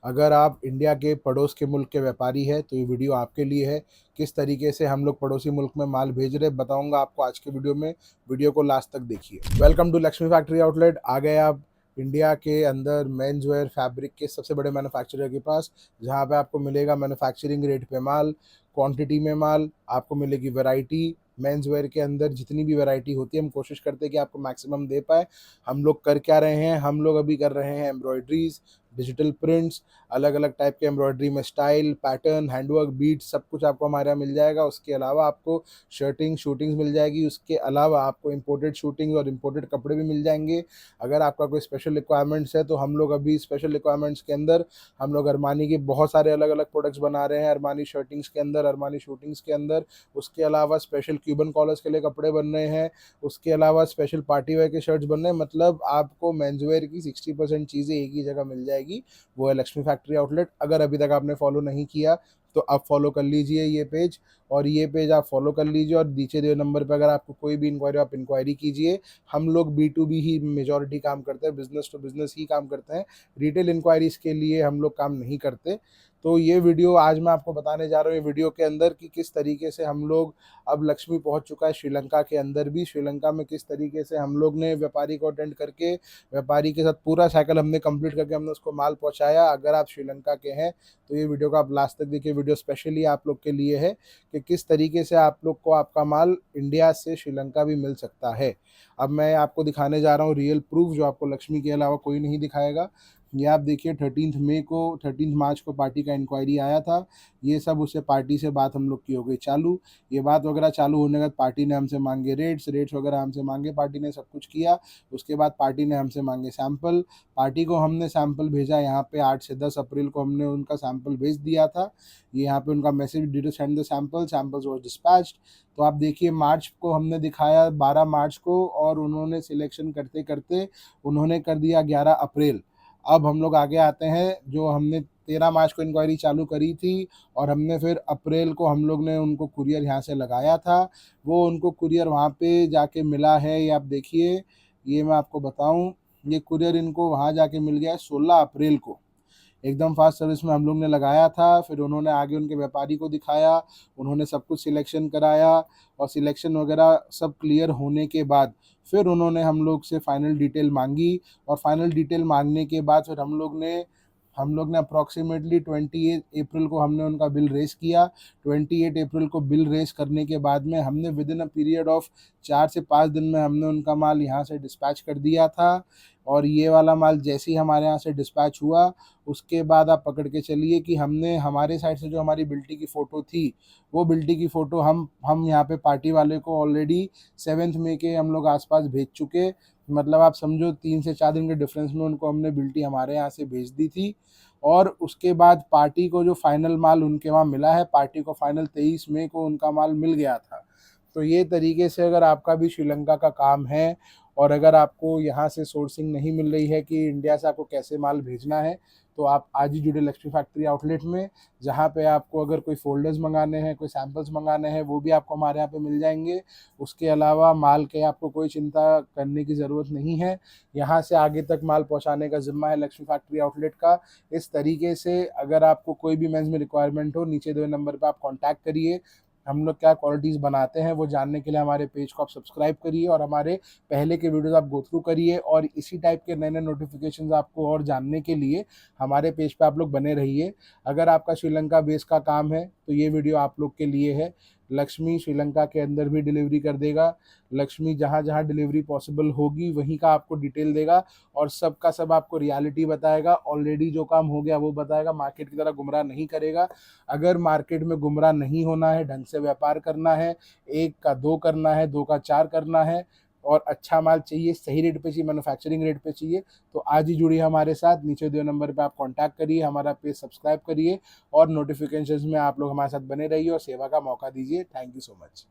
अगर आप इंडिया के पड़ोस के मुल्क के व्यापारी हैं तो ये वीडियो आपके लिए है। किस तरीके से हम लोग पड़ोसी मुल्क में माल भेज रहे हैं बताऊंगा आपको आज के वीडियो में। वीडियो को लास्ट तक देखिए। Welcome to Lakshmi factory outlet. आ गए आप इंडिया के अंदर मेंस वेयर फैब्रिक के सबसे बड़े मैन्युफैक्चरर के पास, जहां पे आपको मिलेगा मैन्युफैक्चरिंग रेट पे माल, क्वांटिटी में माल, आपको मिलेगी वैरायटी। मेंस वेयर के अंदर जितनी भी वैरायटी होती है हम कोशिश करते हैं कि आपको मैक्सिमम दे पाए। हम लोग कर क्या रहे हैं, हम लोग अभी कर रहे हैं एम्ब्रॉयडरीज, डिजिटल प्रिंट्स, अलग अलग टाइप के एम्ब्रॉयडरी में स्टाइल, पैटर्न, हैंडवर्क, बीट्स, सब कुछ आपको हमारे यहाँ मिल जाएगा। उसके अलावा आपको शर्टिंग शूटिंग्स मिल जाएगी। उसके अलावा आपको इंपोर्टेड शूटिंग्स और इंपोर्टेड कपड़े भी मिल जाएंगे। अगर आपका कोई स्पेशल रिक्वायरमेंट्स है तो हम लोग अभी स्पेशल रिक्वायरमेंट्स के अंदर हम लोग अरमानी के बहुत सारे अलग अलग प्रोडक्ट्स बना रहे हैं। अरमानी शर्टिंग्स के अंदर, अरमानी शूटिंग्स के अंदर। उसके अलावा स्पेशल क्यूबन कॉलर्स के लिए कपड़े बन रहे हैं। उसके अलावा स्पेशल पार्टी वेयर के शर्ट्स बन रहे हैं। मतलब आपको मेंसवेयर की 60% चीज़ें एक ही जगह मिल जाएगी, वो है लक्ष्मी फैक्ट्री आउटलेट। अगर अभी तक आपने फॉलो नहीं किया तो आप फॉलो कर लीजिए ये पेज, और ये पेज आप फॉलो कर लीजिए। और नीचे दिए नंबर पे अगर आपको कोई भी इंक्वायरी, आप इंक्वायरी कीजिए। हम लोग B2B ही मेजॉरिटी काम करते हैं, बिजनेस टू बिजनेस ही काम करते हैं। रिटेल इंक्वायरीज के लिए हम लोग काम नहीं करते। तो ये वीडियो आज मैं आपको बताने जा रहा हूँ, ये वीडियो के अंदर कि किस तरीके से हम लोग, अब लक्ष्मी पहुंच चुका है श्रीलंका के अंदर भी। श्रीलंका में किस तरीके से हम लोग ने व्यापारी को अटेंड करके, व्यापारी के साथ पूरा साइकिल हमने कंप्लीट करके हमने उसको माल पहुंचाया। अगर आप श्रीलंका के हैं तो ये वीडियो को आप लास्ट तक देखिए। वीडियो स्पेशली आप लोग के लिए है कि किस तरीके से आप लोग को आपका माल इंडिया से श्रीलंका भी मिल सकता है। अब मैं आपको दिखाने जा रहा हूँ रियल प्रूफ, जो आपको लक्ष्मी के अलावा कोई नहीं दिखाएगा। ये आप देखिए 13 मार्च को पार्टी का इंक्वायरी आया था। ये सब उससे पार्टी से बात हम लोग की हो गई चालू। ये बात वगैरह चालू होने के बाद पार्टी ने हमसे मांगे रेट्स वगैरह हमसे मांगे, पार्टी ने सब कुछ किया। उसके बाद पार्टी ने हमसे मांगे सैंपल। पार्टी को हमने सैंपल भेजा यहाँ पे 8 से 10 अप्रैल को हमने उनका सैंपल भेज दिया था। ये यहाँ पे उनका message, D to send the samples was dispatched. तो आप देखिए मार्च को हमने दिखाया, 12 मार्च को, और उन्होंने सिलेक्शन करते करते उन्होंने कर दिया 11 अप्रैल। अब हम लोग आगे आते हैं, जो हमने 13 मार्च को इंक्वायरी चालू करी थी और हमने फिर अप्रैल को हम लोग ने उनको कुरियर यहाँ से लगाया था। वो उनको कुरियर वहाँ पे जाके मिला है, ये आप देखिए। ये मैं आपको बताऊँ, ये कुरियर इनको वहाँ जाके मिल गया है 16 अप्रैल को। एकदम फास्ट सर्विस में हम लोग ने लगाया था। फिर उन्होंने आगे उनके व्यापारी को दिखाया, उन्होंने सब कुछ सिलेक्शन कराया, और सिलेक्शन वगैरह सब क्लियर होने के बाद फिर उन्होंने हम लोग से फाइनल डिटेल मांगी। और फाइनल डिटेल मांगने के बाद फिर हम लोग ने अप्रॉक्सीमेटली 28 अप्रैल को हमने उनका बिल रेस किया। 28 अप्रैल को बिल रेस करने के बाद में हमने with in a period of 4 से 5 दिन में हमने उनका माल यहाँ से डिस्पैच कर दिया था। और ये वाला माल जैसे ही हमारे यहाँ से डिस्पैच हुआ, उसके बाद आप पकड़ के चलिए कि हमने हमारे साइड से जो हमारी बिल्टी की फ़ोटो थी, वो बिल्टी की फ़ोटो हम यहाँ पे पार्टी वाले को ऑलरेडी 7 मई के हम लोग आसपास भेज चुके। मतलब आप समझो 3 से 4 दिन के डिफरेंस में उनको हमने बिल्टी हमारे यहाँ से भेज दी थी। और उसके बाद पार्टी को जो फाइनल माल उनके वहाँ मिला है, पार्टी को फाइनल 23 मई को उनका माल मिल गया था। तो ये तरीके से अगर आपका भी श्रीलंका का काम है, और अगर आपको यहाँ से सोर्सिंग नहीं मिल रही है कि इंडिया से आपको कैसे माल भेजना है, तो आप आज ही जुड़े लक्ष्मी फैक्ट्री आउटलेट में, जहाँ पे आपको अगर कोई फोल्डर्स मंगाने हैं, कोई सैंपल्स मंगाने हैं, वो भी आपको हमारे यहाँ पे मिल जाएंगे। उसके अलावा माल के आपको कोई चिंता करने की ज़रूरत नहीं है। यहाँ से आगे तक माल पहुँचाने का जिम्मा है लक्ष्मी फैक्ट्री आउटलेट का। इस तरीके से अगर आपको कोई भी मेंस में रिक्वायरमेंट हो, नीचे दिए नंबर पर आप कॉन्टैक्ट करिए। हम लोग क्या क्वालिटीज़ बनाते हैं वो जानने के लिए हमारे पेज को आप सब्सक्राइब करिए, और हमारे पहले के वीडियोस आप गो थ्रू करिए। और इसी टाइप के नए नए नोटिफिकेशंस आपको और जानने के लिए हमारे पेज पे आप लोग बने रहिए। अगर आपका श्रीलंका बेस का काम है तो ये वीडियो आप लोग के लिए है। लक्ष्मी श्रीलंका के अंदर भी डिलीवरी कर देगा। लक्ष्मी जहाँ जहाँ डिलीवरी पॉसिबल होगी वहीं का आपको डिटेल देगा, और सब का सब आपको रियलिटी बताएगा। ऑलरेडी जो काम हो गया वो बताएगा, मार्केट की तरह गुमराह नहीं करेगा। अगर मार्केट में गुमराह नहीं होना है, ढंग से व्यापार करना है, 1 का 2 करना है, 2 का 4 करना है, और अच्छा माल चाहिए, सही रेट पे चाहिए, मैन्युफैक्चरिंग रेट पे चाहिए, तो आज ही जुड़िए हमारे साथ। नीचे दिए नंबर पे आप कांटेक्ट करिए, हमारा पेज सब्सक्राइब करिए, और नोटिफिकेशंस में आप लोग हमारे साथ बने रहिए और सेवा का मौका दीजिए। Thank you so much.